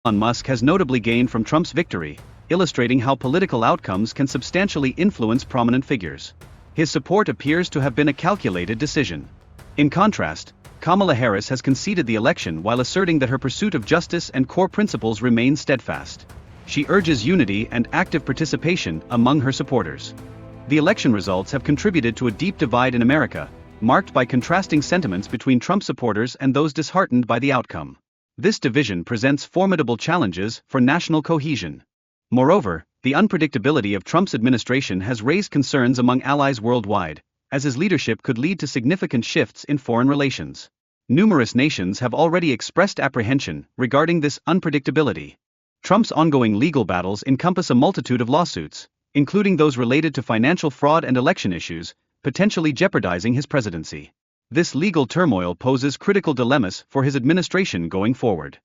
Elon Musk has notably gained from Trump's victory, illustrating how political outcomes can substantially influence prominent figures. His support appears to have been a calculated decision. In contrast, Kamala Harris has conceded the election while asserting that her pursuit of justice and core principles remains steadfast. She urges unity and active participation among her supporters. The election results have contributed to a deep divide in America, marked by contrasting sentiments between Trump supporters and those disheartened by the outcome. This division presents formidable challenges for national cohesion. Moreover, the unpredictability of Trump's administration has raised concerns among allies worldwide, as his leadership could lead to significant shifts in foreign relations. Numerous nations have already expressed apprehension regarding this unpredictability. Trump's ongoing legal battles encompass a multitude of lawsuits, including those related to financial fraud and election issues, potentially jeopardizing his presidency. This legal turmoil poses critical dilemmas for his administration going forward.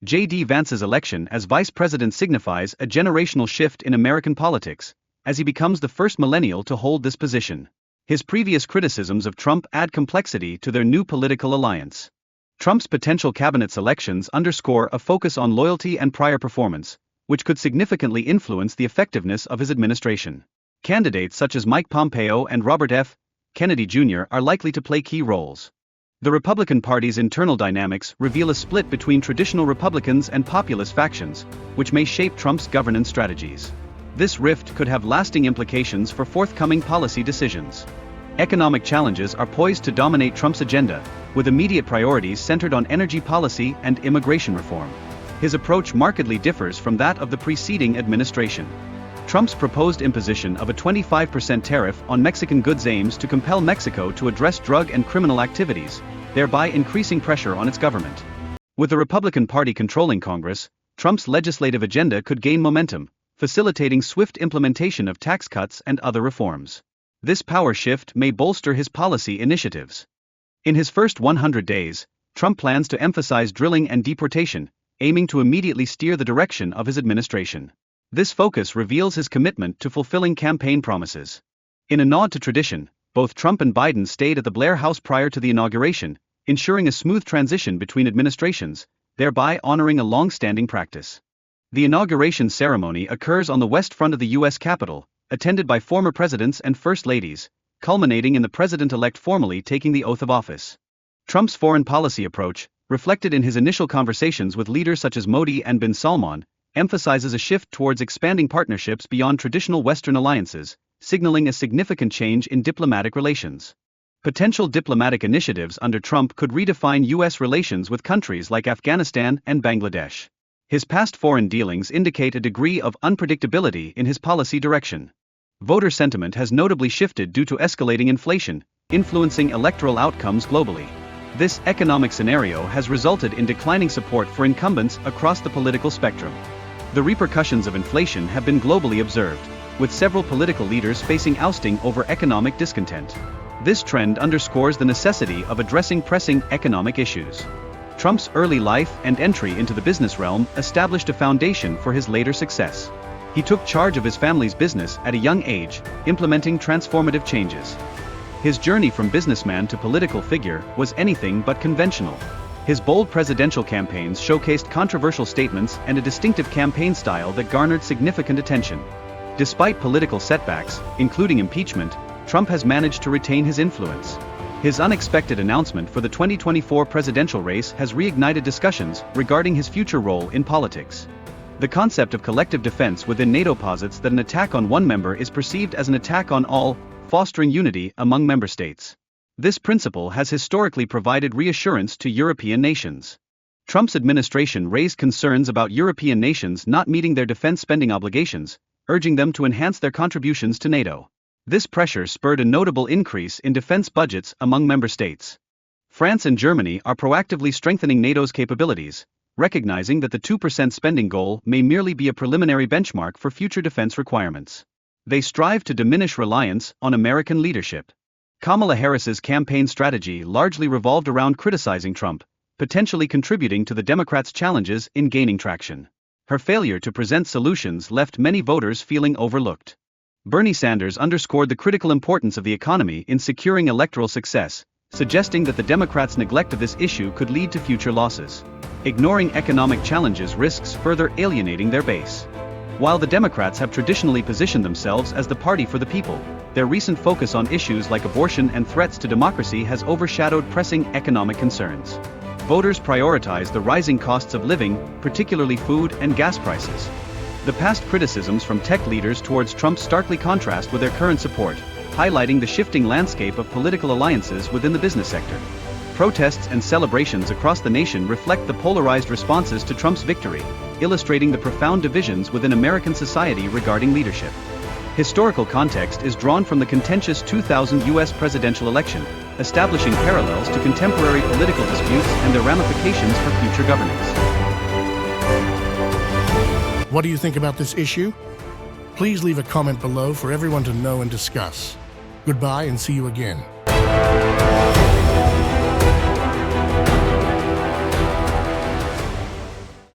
J.D. Vance's election as vice president signifies a generational shift in American politics, as he becomes the first millennial to hold this position. His previous criticisms of Trump add complexity to their new political alliance. Trump's potential cabinet selections underscore a focus on loyalty and prior performance, which could significantly influence the effectiveness of his administration. Candidates such as Mike Pompeo and Robert F. Kennedy Jr. are likely to play key roles. The Republican Party's internal dynamics reveal a split between traditional Republicans and populist factions, which may shape Trump's governance strategies. This rift could have lasting implications for forthcoming policy decisions. Economic challenges are poised to dominate Trump's agenda, with immediate priorities centered on energy policy and immigration reform. His approach markedly differs from that of the preceding administration. Trump's proposed imposition of a 25% tariff on Mexican goods aims to compel Mexico to address drug and criminal activities, thereby increasing pressure on its government. With the Republican Party controlling Congress, Trump's legislative agenda could gain momentum, facilitating swift implementation of tax cuts and other reforms. This power shift may bolster his policy initiatives. In his first 100 days, Trump plans to emphasize drilling and deportation, aiming to immediately steer the direction of his administration. This focus reveals his commitment to fulfilling campaign promises. In a nod to tradition, both Trump and Biden stayed at the Blair House prior to the inauguration, ensuring a smooth transition between administrations, thereby honoring a long-standing practice. The inauguration ceremony occurs on the west front of the U.S. Capitol, attended by former presidents and first ladies, culminating in the president-elect formally taking the oath of office. Trump's foreign policy approach, reflected in his initial conversations with leaders such as Modi and bin Salman, emphasizes a shift towards expanding partnerships beyond traditional Western alliances, signaling a significant change in diplomatic relations. Potential diplomatic initiatives under Trump could redefine U.S. relations with countries like Afghanistan and Bangladesh. His past foreign dealings indicate a degree of unpredictability in his policy direction. Voter sentiment has notably shifted due to escalating inflation, influencing electoral outcomes globally. This economic scenario has resulted in declining support for incumbents across the political spectrum. The repercussions of inflation have been globally observed, with several political leaders facing ousting over economic discontent. This trend underscores the necessity of addressing pressing economic issues. Trump's early life and entry into the business realm established a foundation for his later success. He took charge of his family's business at a young age, implementing transformative changes. His journey from businessman to political figure was anything but conventional. His bold presidential campaigns showcased controversial statements and a distinctive campaign style that garnered significant attention. Despite political setbacks, including impeachment, Trump has managed to retain his influence. His unexpected announcement for the 2024 presidential race has reignited discussions regarding his future role in politics. The concept of collective defense within NATO posits that an attack on one member is perceived as an attack on all, fostering unity among member states. This principle has historically provided reassurance to European nations. Trump's administration raised concerns about European nations not meeting their defense spending obligations, urging them to enhance their contributions to NATO. This pressure spurred a notable increase in defense budgets among member states. France and Germany are proactively strengthening NATO's capabilities, recognizing that the 2% spending goal may merely be a preliminary benchmark for future defense requirements. They strive to diminish reliance on American leadership. Kamala Harris's campaign strategy largely revolved around criticizing Trump, potentially contributing to the Democrats' challenges in gaining traction. Her failure to present solutions left many voters feeling overlooked. Bernie Sanders underscored the critical importance of the economy in securing electoral success, suggesting that the Democrats' neglect of this issue could lead to future losses. Ignoring economic challenges risks further alienating their base. While the Democrats have traditionally positioned themselves as the party for the people, their recent focus on issues like abortion and threats to democracy has overshadowed pressing economic concerns. Voters prioritize the rising costs of living, particularly food and gas prices. The past criticisms from tech leaders towards Trump starkly contrast with their current support, highlighting the shifting landscape of political alliances within the business sector. Protests and celebrations across the nation reflect the polarized responses to Trump's victory, illustrating the profound divisions within American society regarding leadership. Historical context is drawn from the contentious 2000 U.S. presidential election, establishing parallels to contemporary political disputes and their ramifications for future governance. What do you think about this issue? Please leave a comment below for everyone to know and discuss. Goodbye and see you again.